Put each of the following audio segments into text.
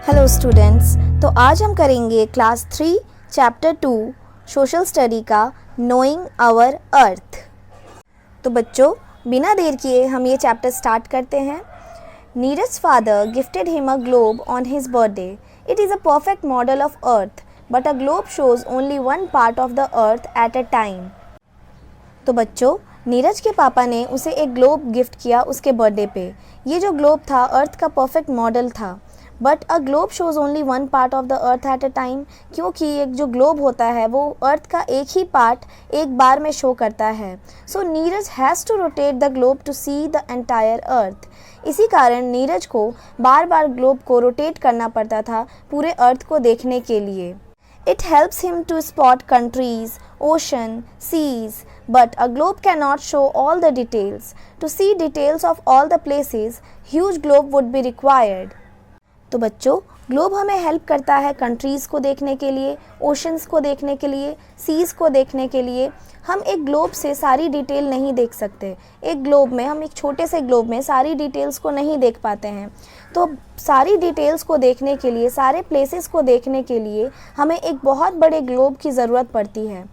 Hello students, तो आज हम करेंगे क्लास 3 चैप्टर 2 सोशल स्टडी का नोइंग आवर अर्थ। तो बच्चों, बिना देर किए हम ये चैप्टर स्टार्ट करते हैं। Neeraj father gifted him a globe on his birthday. It is a perfect model of earth, but a globe shows only one part of the earth at a time. तो बच्चों, नीरज के पापा ने उसे एक ग्लोब गिफ्ट किया उसके बर्थडे पे। ये जो ग्लोब था अर्थ का परफेक्ट मॉडल था, but a globe shows only one part of the earth at a time, क्योंकि एक जो ग्लोब होता है वो अर्थ का एक ही पार्ट एक बार में शो करता है। So Neeraj has to rotate the globe to see the entire earth. इसी कारण नीरज को बार बार ग्लोब को रोटेट करना पड़ता था पूरे अर्थ को देखने के लिए। It helps him to spot countries, ocean, seas, but a globe cannot show all the details. To see details of all the places, huge globe would be required. तो बच्चों, ग्लोब हमें हेल्प करता है कंट्रीज़ को देखने के लिए, oceans को देखने के लिए, सीज़ को देखने के लिए। हम एक ग्लोब से सारी डिटेल नहीं देख सकते। एक ग्लोब में हम एक छोटे से ग्लोब में सारी डिटेल्स को नहीं देख पाते हैं। तो सारी डिटेल्स को देखने के लिए, सारे प्लेसेस को देखने के लिए हमें एक बहुत बड़े ग्लोब की ज़रूरत पड़ती है।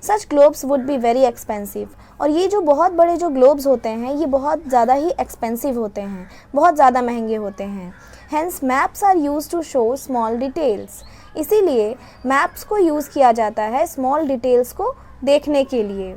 Such globes would be very expensive. और ये जो बहुत बड़े जो ग्लोब्स होते हैं ये बहुत ज़्यादा ही एक्सपेंसिव होते हैं, बहुत ज़्यादा महंगे होते हैं। Hence maps are used to show small details. इसीलिए मैप्स को यूज़ किया जाता है स्मॉल डिटेल्स को देखने के लिए।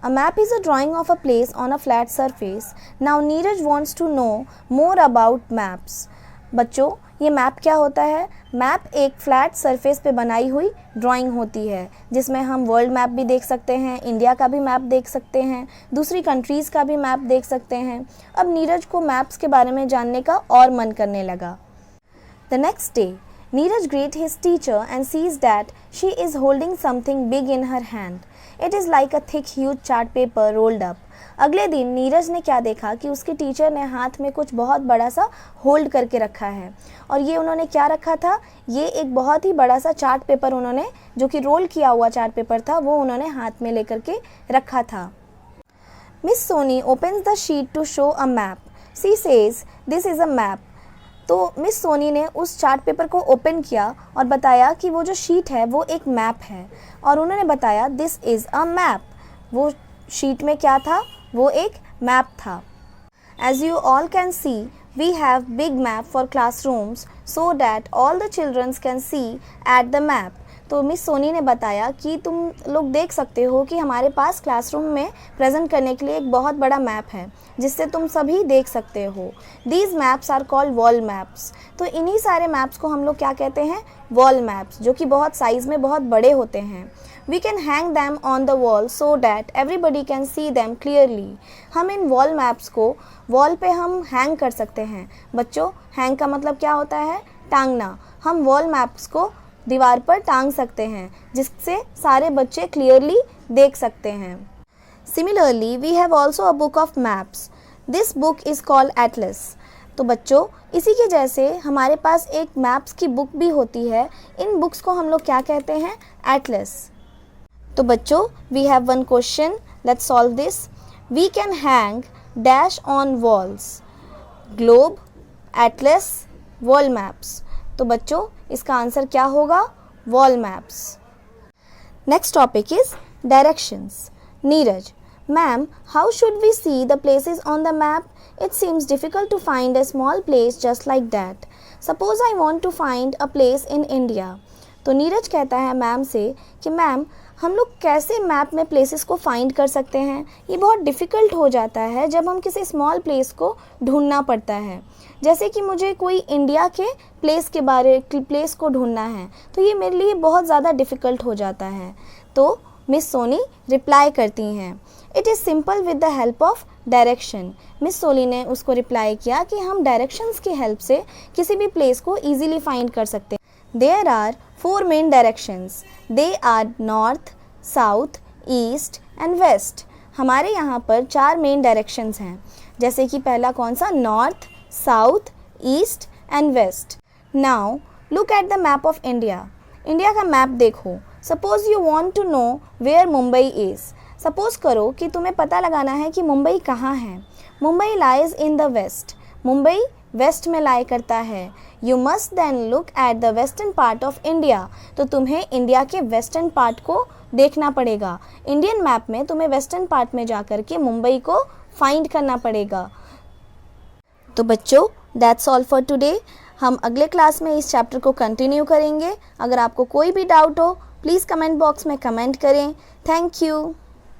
A map is a drawing of a place on a flat surface. Now Neeraj wants to know more about maps. बच्चों, ये मैप क्या होता है? मैप एक फ्लैट सरफेस पे बनाई हुई ड्राइंग होती है, जिसमें हम वर्ल्ड मैप भी देख सकते हैं, इंडिया का भी मैप देख सकते हैं, दूसरी कंट्रीज़ का भी मैप देख सकते हैं। अब नीरज को मैप्स के बारे में जानने का और मन करने लगा। The next day, Neeraj greets his teacher and sees that she is holding something big in her hand. It is like a thick, huge chart paper rolled up. अगले दिन नीरज ने क्या देखा कि उसके टीचर ने हाथ में कुछ बहुत बड़ा सा होल्ड करके रखा है। और ये उन्होंने क्या रखा था? ये एक बहुत ही बड़ा सा चार्ट पेपर उन्होंने, जो कि रोल किया हुआ चार्ट पेपर था, वो उन्होंने हाथ में लेकर के रखा था। Miss Soni opens the sheet to show a map. She says this is a map. तो मिस सोनी ने उस चार्ट पेपर को ओपन किया और बताया कि वो जो शीट है वो एक मैप है। और उन्होंने बताया दिस इज़ अ मैप। वो शीट में क्या था? वो एक मैप था। As you all can see, we have big map for classrooms so that all the children can see at the map. तो मिस सोनी ने बताया कि तुम लोग देख सकते हो कि हमारे पास क्लासरूम में प्रेजेंट करने के लिए एक बहुत बड़ा मैप है, जिससे तुम सभी देख सकते हो। These maps are called wall maps. तो इन्हीं सारे मैप्स को हम लोग क्या कहते हैं? वॉल मैप्स, जो कि बहुत साइज़ में बहुत बड़े होते हैं। We can hang them on the wall so that everybody can see them clearly. हम इन वॉल मैप्स को वॉल पे हम हैंग कर सकते हैं। बच्चों, हैंग का मतलब क्या होता है? टांगना। हम वॉल मैप्स को दीवार पर टांग सकते हैं, जिससे सारे बच्चे क्लियरली देख सकते हैं। Similarly, we have also a book of maps. This book is called Atlas. तो बच्चों, इसी के जैसे हमारे पास एक मैप्स की बुक भी होती है। इन बुक्स को हम लोग क्या कहते हैं? एटलस। तो बच्चों, we have one question, let's solve this. We can hang dash on walls, globe, atlas, wall maps. तो बच्चों, इसका आंसर क्या होगा? Wall maps. Next topic is directions. Neeraj, ma'am, how should we see the places on the map? It seems difficult to find a small place just like that. Suppose I want to find a place in India. तो नीरज कहता है ma'am से कि ma'am, हम लोग कैसे map में places को फाइंड कर सकते हैं? ये बहुत डिफ़िकल्ट हो जाता है जब हम किसी स्मॉल प्लेस को ढूंढना पड़ता है। जैसे कि मुझे कोई इंडिया के प्लेस को ढूंढना है, तो ये मेरे लिए बहुत ज़्यादा डिफ़िकल्ट हो जाता है। तो मिस सोनी रिप्लाई करती हैं, it is simple with the help of direction. Miss Soni ने उसको रिप्लाई किया कि हम डायरेक्शंस की हेल्प से किसी भी प्लेस को ईजिली फाइंड कर सकते हैं। There are 4 main directions. They are north, south, east and west. हमारे यहाँ पर 4 मेन डायरेक्शंस हैं, जैसे कि पहला कौन सा? North, south, east and west. Now look at the map of India. India का मैप देखो। Suppose you want to know where Mumbai is. Suppose करो कि तुम्हें पता लगाना है कि मुंबई कहाँ है। Mumbai lies in the west. Mumbai west में लाई करता है। You must then look at the western part of India, तो तुम्हें इंडिया के वेस्टर्न पार्ट को देखना पड़ेगा। इंडियन मैप में तुम्हें वेस्टर्न पार्ट में जाकर के मुंबई को फाइंड करना पड़ेगा। तो बच्चों, दैट्स ऑल फॉर टुडे। हम अगले क्लास में इस चैप्टर को कंटिन्यू करेंगे। अगर आपको कोई भी डाउट हो प्लीज़ कमेंट बॉक्स में कमेंट करें। Thank you.